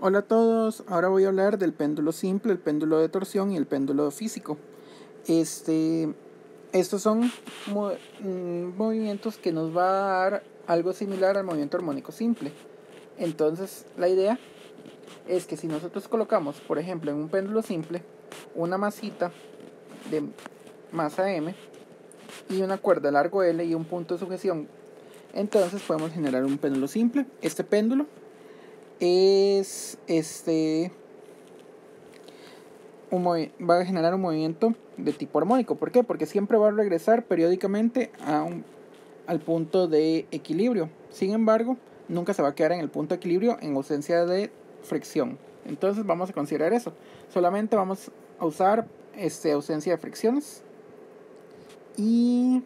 Hola a todos, ahora voy a hablar del péndulo simple, el péndulo de torsión y el péndulo físico. Estos son movimientos que nos va a dar algo similar al movimiento armónico simple. Entonces, la idea es que si nosotros colocamos, por ejemplo, en un péndulo simple, una masita de masa M y una cuerda de largo L y un punto de sujeción, entonces podemos generar un péndulo simple. Este péndulo es va a generar un movimiento de tipo armónico. ¿Por qué? Porque siempre va a regresar periódicamente al punto de equilibrio. Sin embargo, nunca se va a quedar en el punto de equilibrio en ausencia de fricción. Entonces vamos a considerar eso. Solamente vamos a usar ausencia de fricciones. Y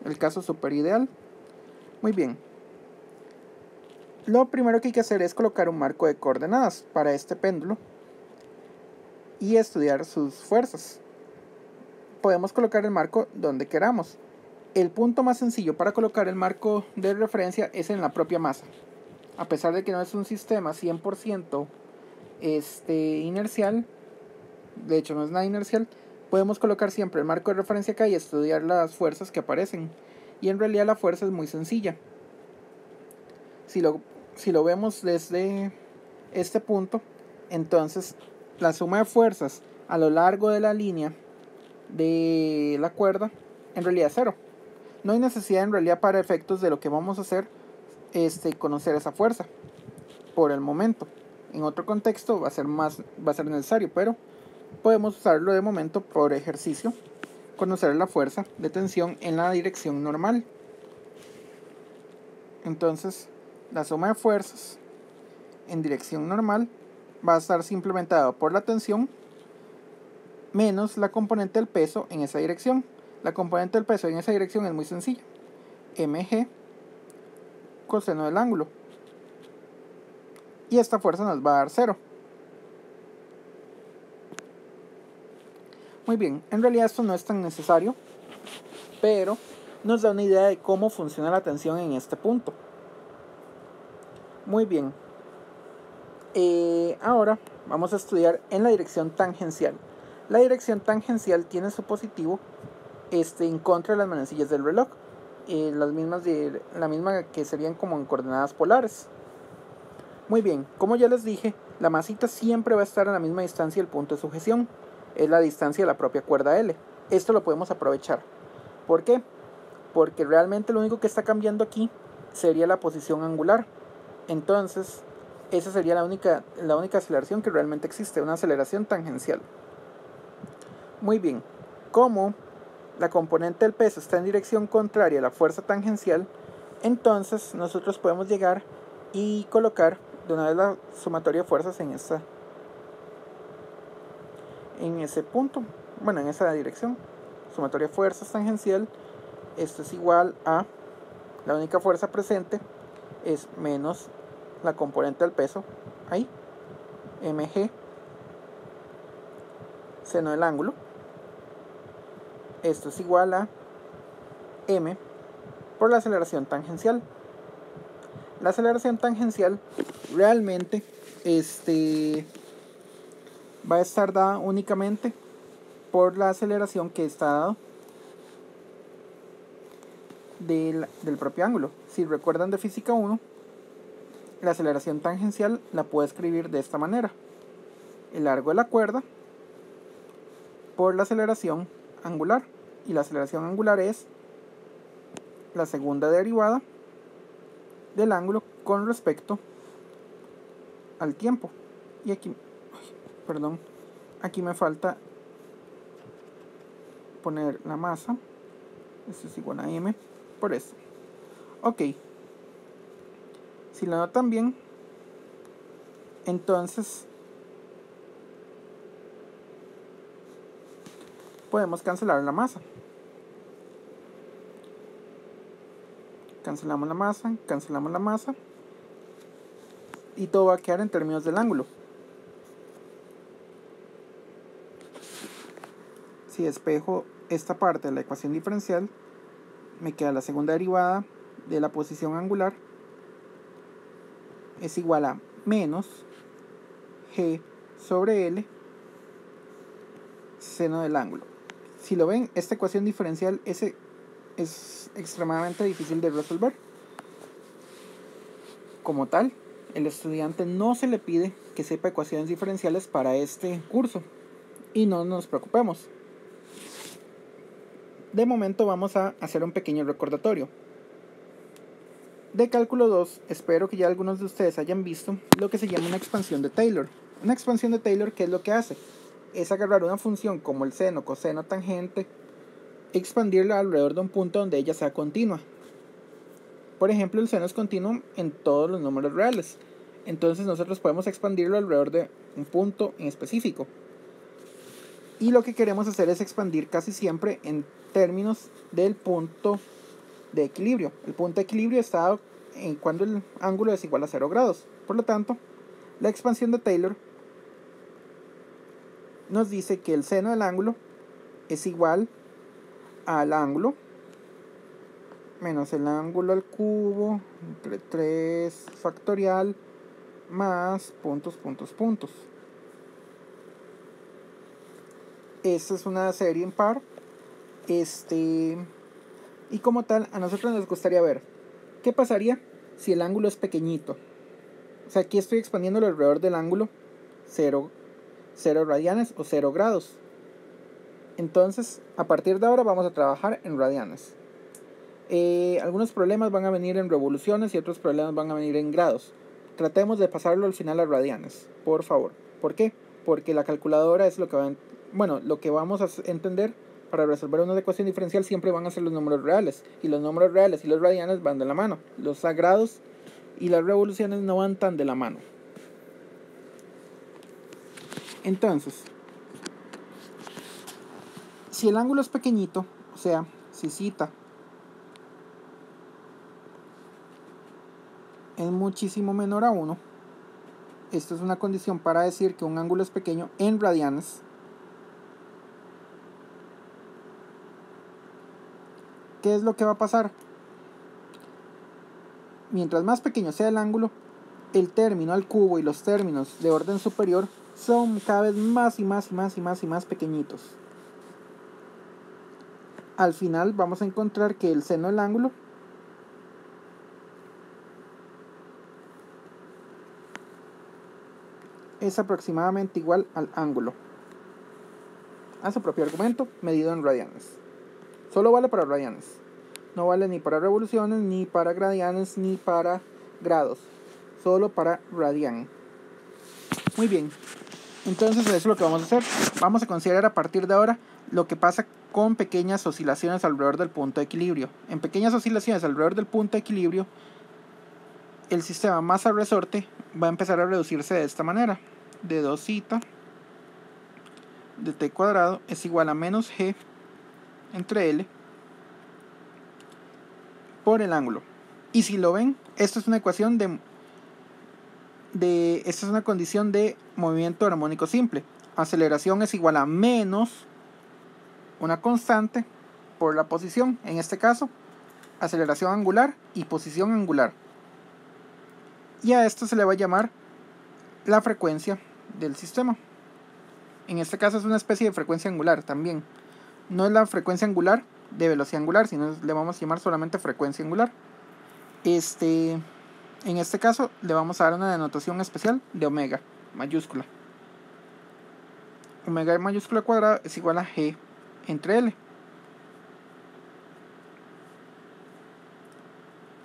el caso super ideal. Muy bien. Lo primero que hay que hacer es colocar un marco de coordenadas para este péndulo y estudiar sus fuerzas. Podemos colocar el marco donde queramos. El punto más sencillo para colocar el marco de referencia es en la propia masa. A pesar de que no es un sistema 100% inercial, de hecho no es nada inercial, podemos colocar siempre el marco de referencia acá y estudiar las fuerzas que aparecen. Y en realidad la fuerza es muy sencilla. Si lo vemos desde este punto, entonces la suma de fuerzas a lo largo de la línea de la cuerda en realidad es cero. No hay necesidad en realidad para efectos de lo que vamos a hacer conocer esa fuerza por el momento. En otro contexto va a ser necesario, pero podemos usarlo de momento por ejercicio, conocer la fuerza de tensión en la dirección normal. Entonces, la suma de fuerzas en dirección normal va a estar simplemente dado por la tensión menos la componente del peso en esa dirección. La componente del peso en esa dirección es muy sencilla. mg coseno del ángulo. Y esta fuerza nos va a dar 0. Muy bien, en realidad esto no es tan necesario, pero nos da una idea de cómo funciona la tensión en este punto. Muy bien. Ahora vamos a estudiar en la dirección tangencial. La dirección tangencial tiene su positivo en contra de las manecillas del reloj. La misma que serían como en coordenadas polares. Muy bien, como ya les dije, la masita siempre va a estar a la misma distancia del punto de sujeción. Es la distancia de la propia cuerda L. Esto lo podemos aprovechar. ¿Por qué? Porque realmente lo único que está cambiando aquí sería la posición angular. Entonces, esa sería la única aceleración que realmente existe, una aceleración tangencial. Muy bien, como la componente del peso está en dirección contraria a la fuerza tangencial, entonces nosotros podemos llegar y colocar de una vez la sumatoria de fuerzas en ese punto, bueno, en esa dirección. Sumatoria de fuerzas tangencial, esto es igual a la única fuerza presente es menos la componente del peso, ahí, mg, seno del ángulo. Esto es igual a m por la aceleración tangencial. La aceleración tangencial realmente va a estar dada únicamente por la aceleración que está dado del propio ángulo. Si recuerdan de física 1, la aceleración tangencial la puedo escribir de esta manera: el largo de la cuerda por la aceleración angular, y la aceleración angular es la segunda derivada del ángulo con respecto al tiempo. Y aquí, aquí me falta poner la masa. Esto es igual a m por esto. Ok, si lo notan bien, entonces podemos cancelar la masa. Cancelamos la masa y todo va a quedar en términos del ángulo. Si despejo esta parte de la ecuación diferencial, me queda la segunda derivada de la posición angular es igual a menos G sobre L seno del ángulo. Si lo ven, esta ecuación diferencial es extremadamente difícil de resolver. Como tal, el estudiante no se le pide que sepa ecuaciones diferenciales para este curso y no nos preocupemos. De momento vamos a hacer un pequeño recordatorio. De cálculo 2, espero que ya algunos de ustedes hayan visto lo que se llama una expansión de Taylor. Una expansión de Taylor, ¿qué es lo que hace? Es agarrar una función como el seno, coseno, tangente, expandirla alrededor de un punto donde ella sea continua. Por ejemplo, el seno es continuo en todos los números reales. Entonces nosotros podemos expandirlo alrededor de un punto en específico. Y lo que queremos hacer es expandir casi siempre en términos del punto de equilibrio. El punto de equilibrio está cuando el ángulo es igual a 0 grados. Por lo tanto, la expansión de Taylor nos dice que el seno del ángulo es igual al ángulo menos el ángulo al cubo entre 3 factorial más puntos. Esta es una serie impar. Y como tal, a nosotros nos gustaría ver qué pasaría si el ángulo es pequeñito. O sea, aquí estoy expandiéndolo alrededor del ángulo 0 radianes o 0 grados. Entonces, a partir de ahora vamos a trabajar en radianes. Algunos problemas van a venir en revoluciones y otros problemas van a venir en grados. Tratemos de pasarlo al final a radianes, por favor. ¿Por qué? Porque la calculadora es lo que vamos a entender para resolver una ecuación diferencial siempre van a ser los números reales. Y los números reales y los radianes van de la mano. Los grados y las revoluciones no van tan de la mano. Entonces, si el ángulo es pequeñito, o sea, si zeta es muchísimo menor a 1, esto es una condición para decir que un ángulo es pequeño en radianes. ¿Qué es lo que va a pasar? Mientras más pequeño sea el ángulo, el término al cubo y los términos de orden superior son cada vez más pequeñitos. Al final vamos a encontrar que el seno del ángulo es aproximadamente igual al ángulo, a su propio argumento medido en radianes. Solo vale para radianes, no vale ni para revoluciones, ni para gradianes, ni para grados, solo para radian. Muy bien, entonces eso es lo que vamos a hacer. Vamos a considerar a partir de ahora lo que pasa con pequeñas oscilaciones alrededor del punto de equilibrio. En pequeñas oscilaciones alrededor del punto de equilibrio, el sistema masa-resorte va a empezar a reducirse de esta manera. De 2 zeta de t cuadrado es igual a menos g entre L por el ángulo. Y si lo ven, esto es una ecuación esta es una condición de movimiento armónico simple. Aceleración es igual a menos una constante por la posición. En este caso, aceleración angular y posición angular. Y a esto se le va a llamar la frecuencia del sistema. En este caso es una especie de frecuencia angular también. No es la frecuencia angular de velocidad angular, sino le vamos a llamar solamente frecuencia angular. En este caso le vamos a dar una denotación especial de omega mayúscula. Omega mayúscula cuadrada es igual a G entre L.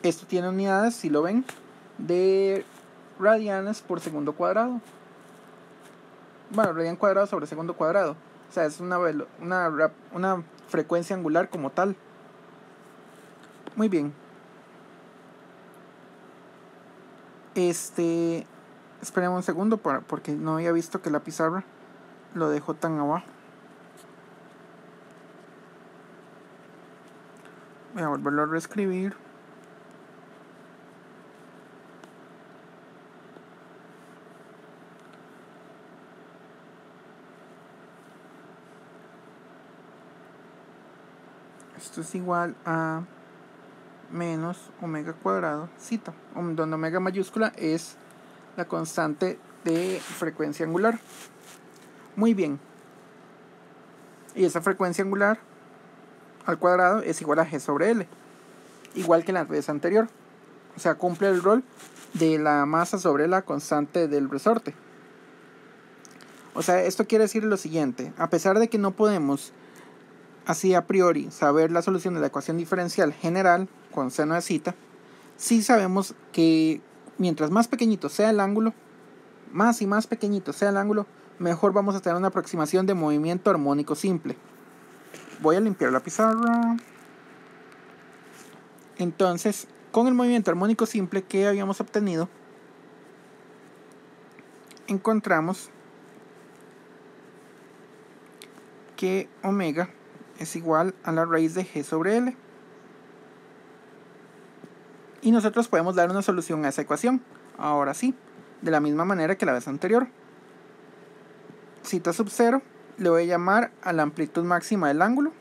Esto tiene unidades, si lo ven, de radianes por segundo cuadrado. Bueno, radian cuadrado sobre segundo cuadrado. O sea, es una frecuencia angular como tal. Muy bien. Esperemos un segundo porque no había visto que la pizarra lo dejó tan abajo. Voy a volverlo a reescribir. Esto es igual a menos omega cuadrado zeta, donde omega mayúscula es la constante de frecuencia angular. Muy bien. Y esa frecuencia angular al cuadrado es igual a G sobre L, igual que la vez anterior. O sea, cumple el rol de la masa sobre la constante del resorte. O sea, esto quiere decir lo siguiente: a pesar de que no podemos así a priori saber la solución de la ecuación diferencial general con seno de cita, sí sabemos que mientras más pequeñito sea el ángulo, más y más pequeñito sea el ángulo, mejor vamos a tener una aproximación de movimiento armónico simple. Voy a limpiar la pizarra. Entonces, con el movimiento armónico simple que habíamos obtenido, encontramos que omega es igual a la raíz de G sobre L. Y nosotros podemos dar una solución a esa ecuación, ahora sí, de la misma manera que la vez anterior. Cita sub 0, le voy a llamar a la amplitud máxima del ángulo.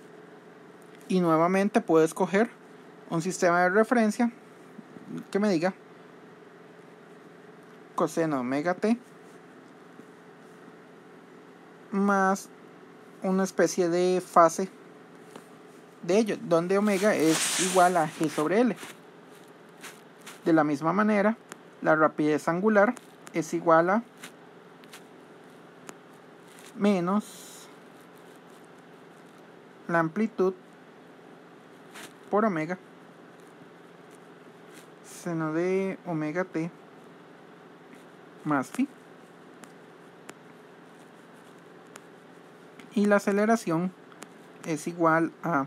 Y nuevamente puedo escoger un sistema de referencia que me diga coseno omega t más una especie de fase de ello, donde omega es igual a G sobre L. De la misma manera, la rapidez angular es igual a menos la amplitud por omega seno de omega t más phi. Y la aceleración es igual a,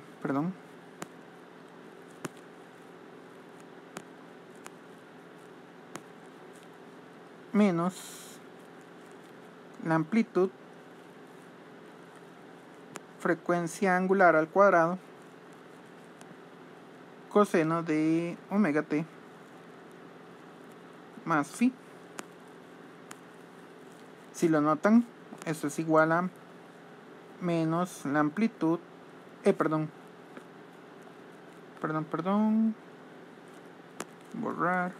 menos la amplitud frecuencia angular al cuadrado coseno de omega t más phi. Si lo notan, esto es igual a menos la amplitud, borrar,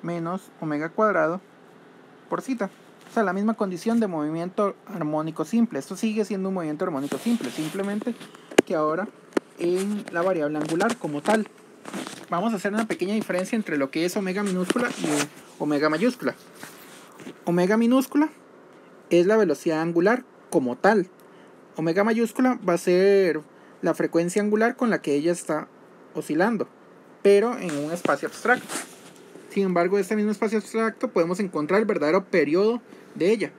menos omega cuadrado por zeta. O sea, la misma condición de movimiento armónico simple. Esto sigue siendo un movimiento armónico simple, simplemente que ahora en la variable angular como tal. Vamos a hacer una pequeña diferencia entre lo que es omega minúscula y omega mayúscula. Omega minúscula es la velocidad angular como tal. Omega mayúscula va a ser la frecuencia angular con la que ella está oscilando, pero en un espacio abstracto. Sin embargo, en este mismo espacio abstracto podemos encontrar el verdadero periodo de ella,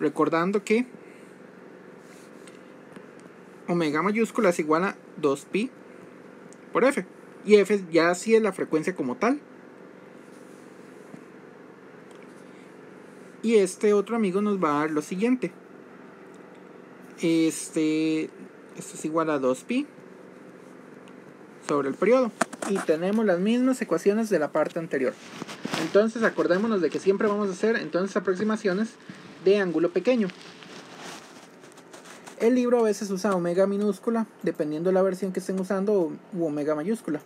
recordando que omega mayúscula es igual a 2pi por f, y f ya sí es la frecuencia como tal. Y este otro amigo nos va a dar lo siguiente: esto es igual a 2pi sobre el periodo, y tenemos las mismas ecuaciones de la parte anterior. Entonces acordémonos de que siempre vamos a hacer entonces aproximaciones de ángulo pequeño. El libro a veces usa omega minúscula dependiendo de la versión que estén usando, u omega mayúscula.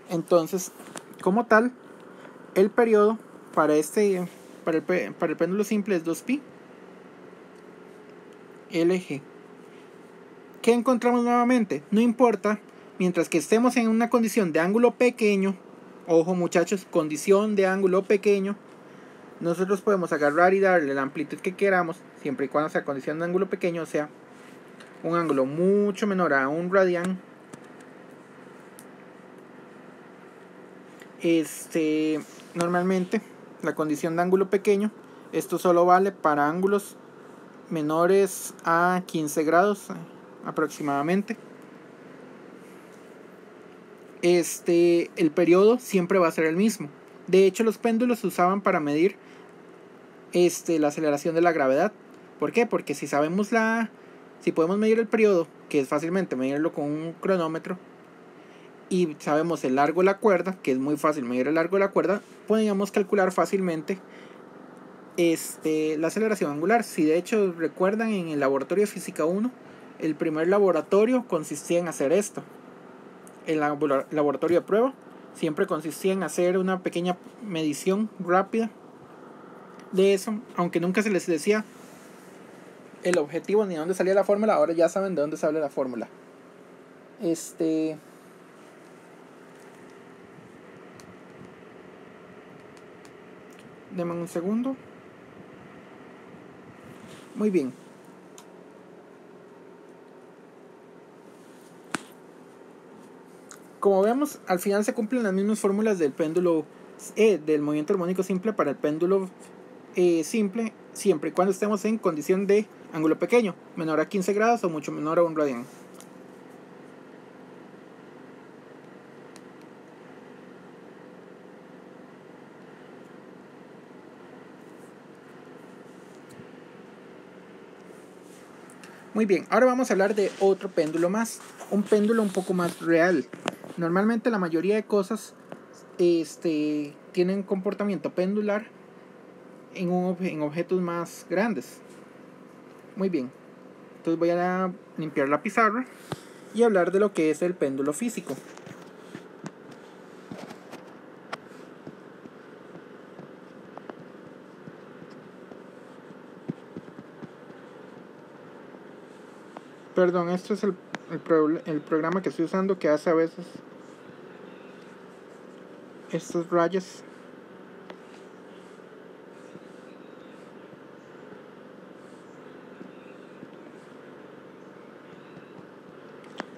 Entonces, como tal, el periodo para el péndulo simple es 2pi LG. ¿Qué encontramos nuevamente? No importa, mientras que estemos en una condición de ángulo pequeño, ojo muchachos, condición de ángulo pequeño, nosotros podemos agarrar y darle la amplitud que queramos, siempre y cuando sea condición de ángulo pequeño, o sea, un ángulo mucho menor a un radián. Normalmente la condición de ángulo pequeño, esto solo vale para ángulos menores a 15 grados aproximadamente. El periodo siempre va a ser el mismo. De hecho, los péndulos se usaban para medir la aceleración de la gravedad. ¿Por qué? Porque si podemos medir el periodo, que es fácilmente medirlo con un cronómetro, y sabemos el largo de la cuerda, que es muy fácil medir el largo de la cuerda, podríamos calcular fácilmente la aceleración angular. Si de hecho recuerdan, en el laboratorio de física 1, el primer laboratorio consistía en hacer esto. El laboratorio de prueba siempre consistía en hacer una pequeña medición rápida de eso, aunque nunca se les decía el objetivo ni de dónde salía la fórmula. Ahora ya saben de dónde sale la fórmula. Denme un segundo. Muy bien. Como vemos, al final se cumplen las mismas fórmulas del péndulo del movimiento armónico simple para el péndulo simple, siempre y cuando estemos en condición de ángulo pequeño, menor a 15 grados o mucho menor a 1 radián. Muy bien, ahora vamos a hablar de otro péndulo más, un péndulo un poco más real. Normalmente la mayoría de cosas tienen comportamiento pendular en objetos más grandes. Muy bien, entonces voy a limpiar la pizarra y hablar de lo que es el péndulo físico. Perdón, esto es el programa que estoy usando, que hace a veces estas rayas.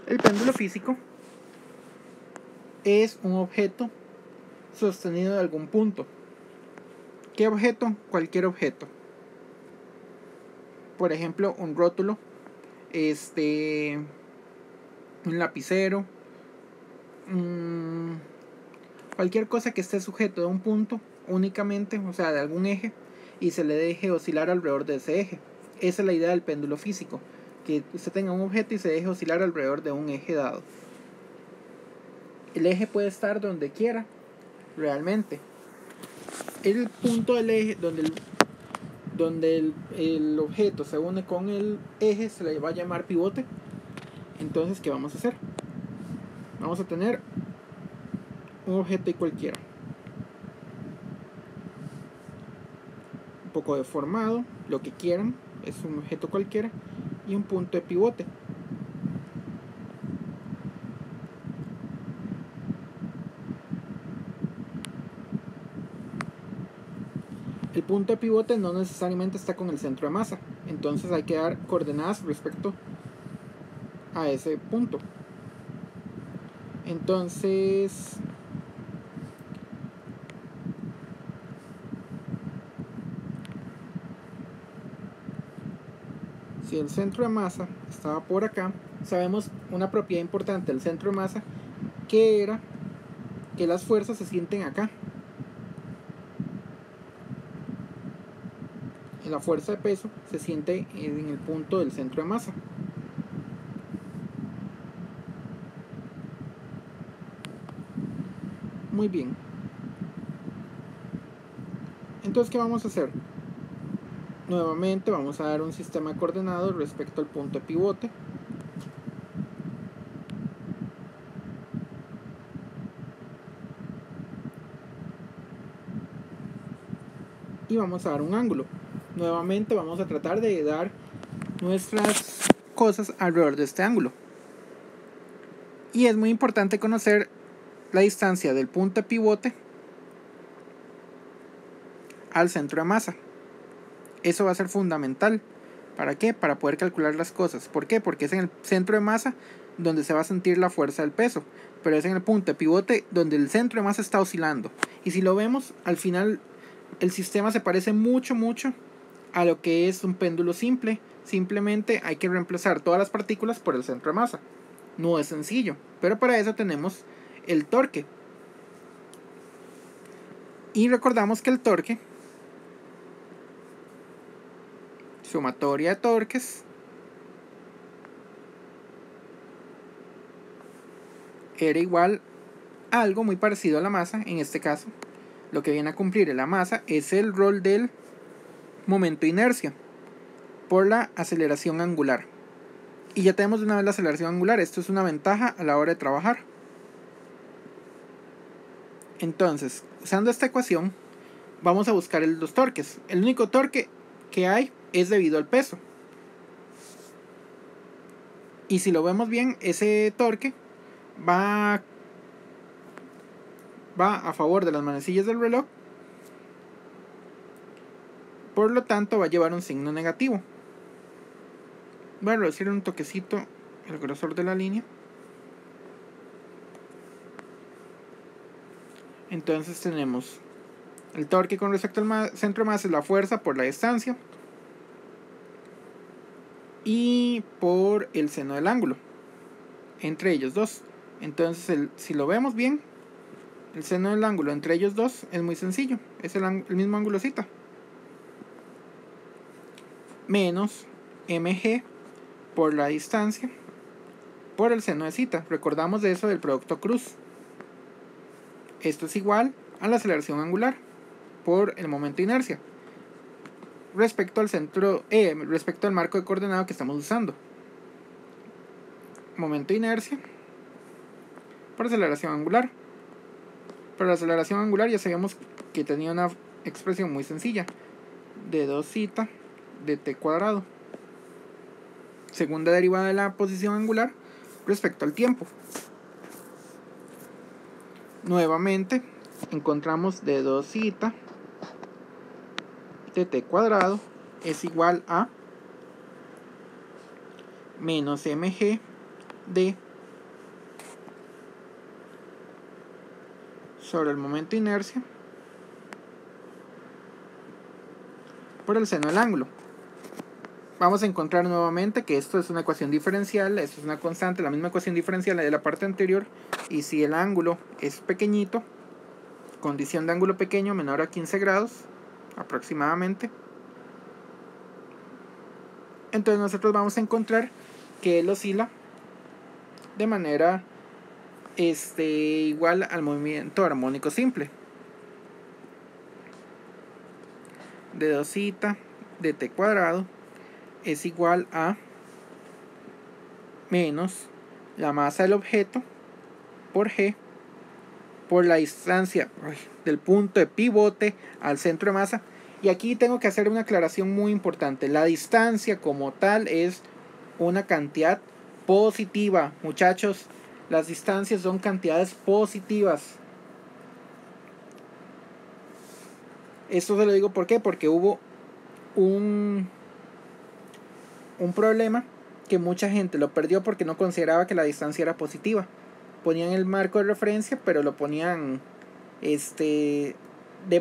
El péndulo físico es un objeto sostenido de algún punto. ¿Qué objeto? Cualquier objeto. Por ejemplo, un rótulo, un lapicero, cualquier cosa que esté sujeto a un punto únicamente, o sea, de algún eje, y se le deje oscilar alrededor de ese eje. Esa es la idea del péndulo físico, que usted tenga un objeto y se deje oscilar alrededor de un eje dado. El eje puede estar donde quiera, realmente. El punto del eje, donde el objeto se une con el eje, se le va a llamar pivote. Entonces, ¿qué vamos a hacer? Vamos a tener un objeto cualquiera, un poco deformado, lo que quieran, es un objeto cualquiera, y un punto de pivote. El punto de pivote no necesariamente está con el centro de masa, entonces hay que dar coordenadas respecto a ese punto. Entonces, si el centro de masa estaba por acá, sabemos una propiedad importante del centro de masa, que era que las fuerzas se sienten acá. La fuerza de peso se siente en el punto del centro de masa. Muy bien. Entonces, ¿qué vamos a hacer? Nuevamente vamos a dar un sistema de coordenadas respecto al punto de pivote. Y vamos a dar un ángulo. Nuevamente vamos a tratar de dar nuestras cosas alrededor de este ángulo. Y es muy importante conocer la distancia del punto de pivote al centro de masa. Eso va a ser fundamental. ¿Para qué? Para poder calcular las cosas. ¿Por qué? Porque es en el centro de masa donde se va a sentir la fuerza del peso, pero es en el punto de pivote donde el centro de masa está oscilando. Y si lo vemos, al final el sistema se parece mucho a lo que es un péndulo simple. Simplemente hay que reemplazar todas las partículas por el centro de masa. No es sencillo, pero para eso tenemos el torque. Y recordamos que el torque, sumatoria de torques, era igual a algo muy parecido a la masa. En este caso, lo que viene a cumplir la masa es el rol del momento de inercia por la aceleración angular. Y ya tenemos de una vez la aceleración angular. Esto es una ventaja a la hora de trabajar. Entonces, usando esta ecuación, vamos a buscar los torques. El único torque que hay es debido al peso. Y si lo vemos bien, ese torque va a favor de las manecillas del reloj. Por lo tanto, va a llevar un signo negativo. Voy a reducir un toquecito el grosor de la línea. Entonces tenemos el torque con respecto al centro de masa es la fuerza por la distancia y por el seno del ángulo entre ellos dos. Entonces si lo vemos bien, el seno del ángulo entre ellos dos es muy sencillo, es el mismo ángulo zeta, menos mg por la distancia por el seno de zeta. Recordamos de eso del producto cruz. Esto es igual a la aceleración angular por el momento de inercia respecto al respecto al marco de coordenado que estamos usando. Momento de inercia por aceleración angular. Para la aceleración angular ya sabíamos que tenía una expresión muy sencilla de 2 zeta de t cuadrado, segunda derivada de la posición angular respecto al tiempo. Nuevamente encontramos de 2 zeta de t cuadrado es igual a menos mg de sobre el momento de inercia por el seno del ángulo. Vamos a encontrar nuevamente que esto es una ecuación diferencial, esto es una constante, la misma ecuación diferencial de la parte anterior, y si el ángulo es pequeñito, condición de ángulo pequeño menor a 15 grados aproximadamente, entonces nosotros vamos a encontrar que él oscila de manera igual al movimiento armónico simple de 2 zeta de t cuadrado es igual a menos la masa del objeto por g por la distancia del punto de pivote al centro de masa. Y aquí tengo que hacer una aclaración muy importante. La distancia como tal es una cantidad positiva, muchachos. Las distancias son cantidades positivas. Esto se lo digo ¿por qué? Porque hubo un problema que mucha gente lo perdió porque no consideraba que la distancia era positiva. Ponían el marco de referencia, pero lo ponían de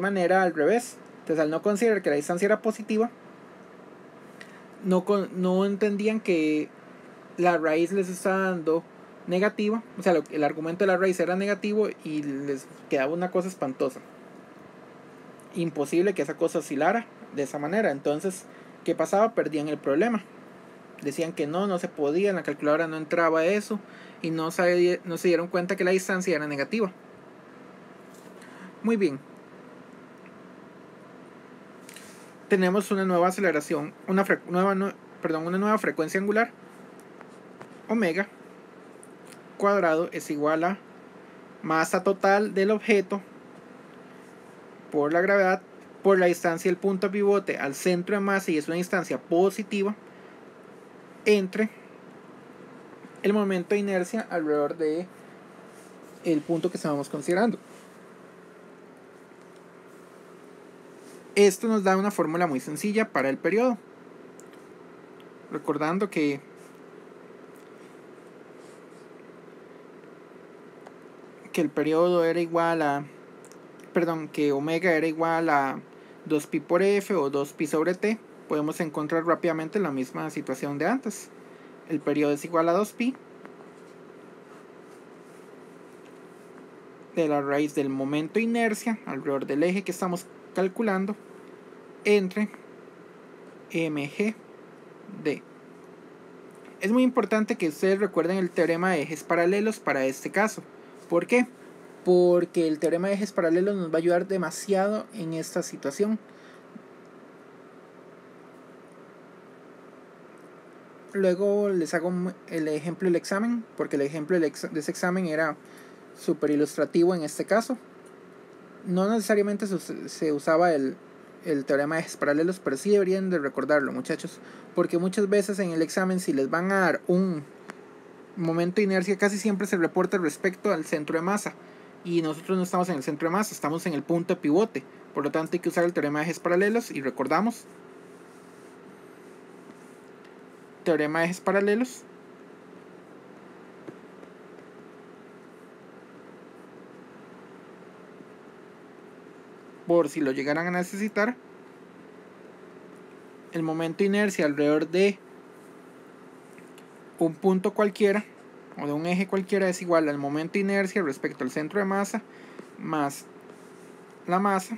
manera al revés. Entonces, al no considerar que la distancia era positiva, no entendían que la raíz les estaba dando negativa. O sea, el argumento de la raíz era negativo y les quedaba una cosa espantosa. Imposible que esa cosa oscilara de esa manera. Entonces, ¿qué pasaba? Perdían el problema. Decían que no se podía, en la calculadora no entraba eso, y no se dieron cuenta que la distancia era negativa. Muy bien. Tenemos una nueva aceleración, una nueva frecuencia angular. Omega cuadrado es igual a masa total del objeto por la gravedad por la distancia del punto pivote al centro de masa, y es una distancia positiva, entre el momento de inercia alrededor de el punto que estábamos considerando. Esto nos da una fórmula muy sencilla para el periodo. Recordando que el periodo era igual a, que omega era igual a 2pi por f o 2pi sobre t, podemos encontrar rápidamente la misma situación de antes. El periodo es igual a 2pi de la raíz del momento de inercia alrededor del eje que estamos calculando entre mg d. Es muy importante que ustedes recuerden el teorema de ejes paralelos para este caso. ¿Por qué? Porque el teorema de ejes paralelos nos va a ayudar demasiado en esta situación. Luego les hago el ejemplo del examen, porque el ejemplo de ese examen era súper ilustrativo en este caso. no necesariamente se usaba el teorema de ejes paralelos, pero sí deberían de recordarlo, muchachos, porque muchas veces en el examen, si les van a dar un momento de inercia, casi siempre se reporta respecto al centro de masa, y nosotros no estamos en el centro de masa, estamos en el punto de pivote. Por lo tanto hay que usar el teorema de ejes paralelos, y recordamos, teorema de ejes paralelos por si lo llegaran a necesitar. El momento de inercia alrededor de un punto cualquiera o de un eje cualquiera es igual al momento de inercia respecto al centro de masa más la masa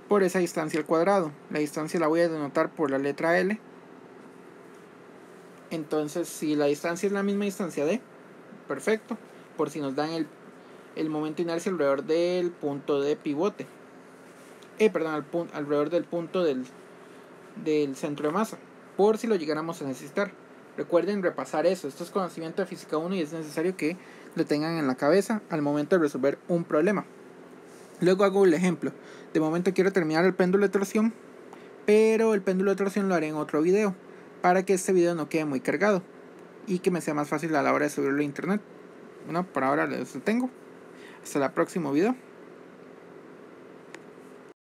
por esa distancia al cuadrado. La distancia la voy a denotar por la letra L. Entonces, si la distancia es la misma distancia D, perfecto, por si nos dan el momento de inercia alrededor del punto de pivote, alrededor del punto del centro de masa, por si lo llegáramos a necesitar. Recuerden repasar eso, esto es conocimiento de física 1 y es necesario que lo tengan en la cabeza al momento de resolver un problema. Luego hago el ejemplo. De momento quiero terminar el péndulo de torsión, pero el péndulo de torsión lo haré en otro video, para que este video no quede muy cargado y que me sea más fácil a la hora de subirlo a internet. Bueno, por ahora les detengo. Hasta el próximo video.